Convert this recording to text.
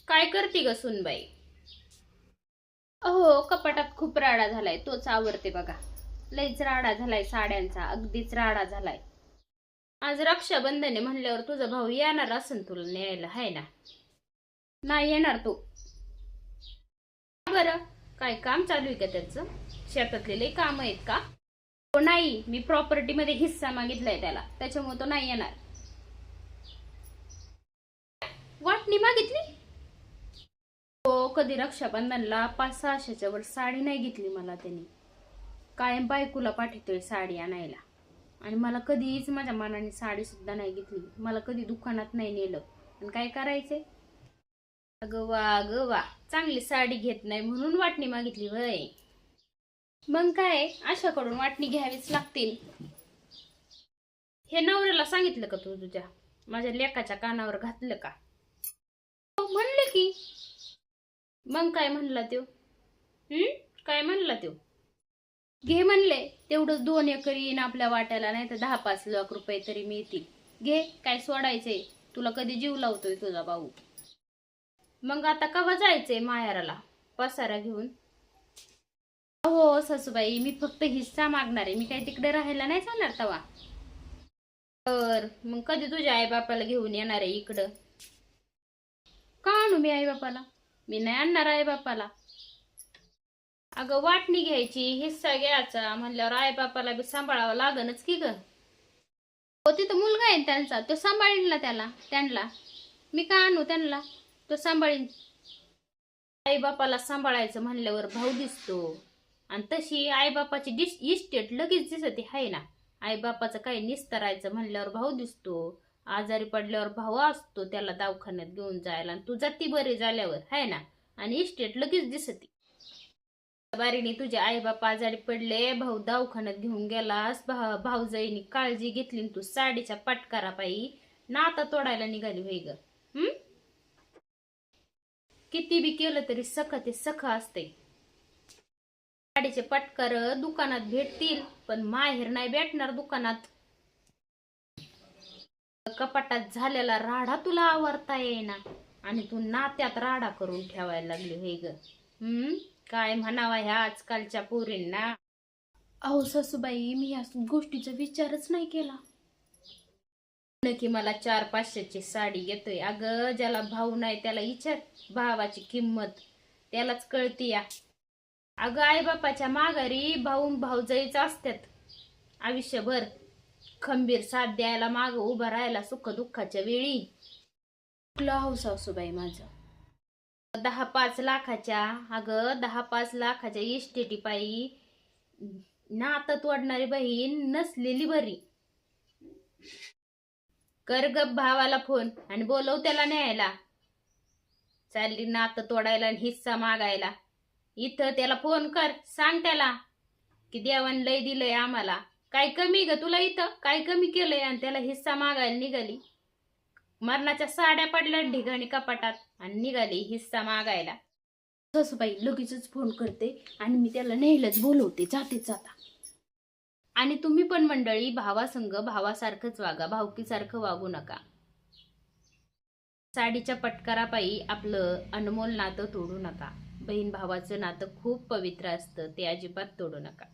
काय करते ग सुनबाई? अहो, कपाटात खूप राडा झालाय, तोच आवरते बघा. लईच राडा झालाय साड्यांचा, अगदीच राडा झालाय. आज रक्षाबंधन आहे म्हणल्यावर तुझा भाऊ येणार असन तुला न्यायला, हाय ना? नाही येणार तू. बरं, काय काम चालू आहे का त्याचं? शेतातले लई काम आहेत का? हो, नाही, मी प्रॉपर्टी मध्ये हिस्सा मागितलाय त्याला, त्याच्यामुळे तो नाही येणार. वाटणी मागितली? हो, कधी रक्षाबंधनला 500-600च्या वर साडी नाही घेतली मला त्यांनी. कायम बायकोला पाठवतोय साडी आणायला, आणि मला कधीच माझ्या मनाने साडी सुद्धा नाही घेतली. मला कधी दुकानात नाही नेलं. आणि काय करायचे? अगं वा, चांगली साडी घेत नाही म्हणून वाटणी मागितली वय. मग काय, अशाकडून वाटणी घ्यावीच लागतील. हे नवऱ्याला सांगितलं का तू तुझ्या? माझ्या लेकाच्या कानावर घातलं का? हो, म्हणले की. मग काय म्हणला त्यो? काय म्हणला त्यो? घे म्हणले, तेवढंच 2 एकर येईन आपल्या वाट्याला, नाही तर 10-5 लाख रुपये तरी मिळतील. घे, काय सोडायचंय? तुला कधी जीव लावतोय तुझा भाऊ. मग आता कवा जायचंय माहेराला पसारा घेऊन? हो सासूबाई, मी फक्त हिस्सा मागणार आहे, मी काही तिकडे राहायला नाही जाणार तवा. तर मग कधी तुझ्या आई बापाला घेऊन येणार आहे इकडं? का आणू मी आई बापाला? मी नाही आणणार आई बापाला. अगं, वाटणी घ्यायची, हिस्सा घ्यायचा म्हणल्यावर आई बापाला बी सांभाळावं लागनच की ग. हो, तिथं मुलगा आहे त्यांचा, तो सांभाळीन ना त्यांना. मी का आणू त्यांना? तो सांभाळीन. आई बापाला सांभाळायचं म्हणल्यावर भाऊ दिसतो, आणि तशी आई बापाची इस्टेट लगेच दिसते, हाय ना? आई बापाचं काही निस्तरायचं म्हणल्यावर भाऊ दिसतो. आजारी पडल्यावर भाऊ असतो त्याला दवाखान्यात घेऊन जायला, आणि तू जाती बरी झाल्यावर, हाय ना? आणि इस्टेट लगेच दिसते. बारीने तुझे आई बाप आजारी पडले, भाऊ दवाखान्यात घेऊन गेलास, भाऊजाईनी काळजी घेतली, तू साडीच्या पटकारा पायी नाता तोडायला निघाली होई ग. किती बी केलं तरी सख ते सख असते. साडीचे पटकार दुकानात भेटतील, पण माहेर नाही भेटणार दुकानात. कपाटात झालेला राडा तुला आवरता येईना, आणि तू नात्यात राडा करून ठेवायला लागली होई ग. काय म्हणावा ह्या आजकालच्या पोरींना. अहो सासूबाई, मी या गोष्टीचा विचारच नाही केला. की मला 400-500ची साडी घेतोय. अगं, ज्याला भाऊ नाही त्याला विचार भावाची किंमत, त्यालाच कळती या. अगं, आई बापाच्या माघारी भाऊजाईच असतात आयुष्यभर, खंबीर साथ द्यायला, माग उभा राहायला सुख दुःखाच्या वेळी. हो सासूबाई, माझं 10-5 लाखाच्या, अगं 10-5 लाखाच्या इस्टेटी पायी नातं तोडणारी बहीण नसलेली बरी. कर गप भावाला फोन आणि बोलव त्याला न्यायला. चालली नातं तोडायला आणि हिस्सा मागायला. इथं त्याला फोन कर, सांग त्याला की देवान लय दिलंय आम्हाला, काय कमी ग तुला? इथं काय कमी केलंय आणि त्याला हिस्सा मागायला निघाली? मरणाच्या साड्या पडल्या ढिगाणी कपाटात आणि निघाली हिस्सा मागायला. सासूबाई, लगेचच फोन करते आणि मी त्याला नेहलंच बोलवते जातेच आता. आणि तुम्ही पण मंडळी, भावासंग भावासारखंच वागा, भावकीसारखं वागू नका. साडीच्या पटकारापायी आपलं अनमोल नातं तोडू नका. बहीण भावाचं नातं खूप पवित्र असतं, ते अजिबात तोडू नका.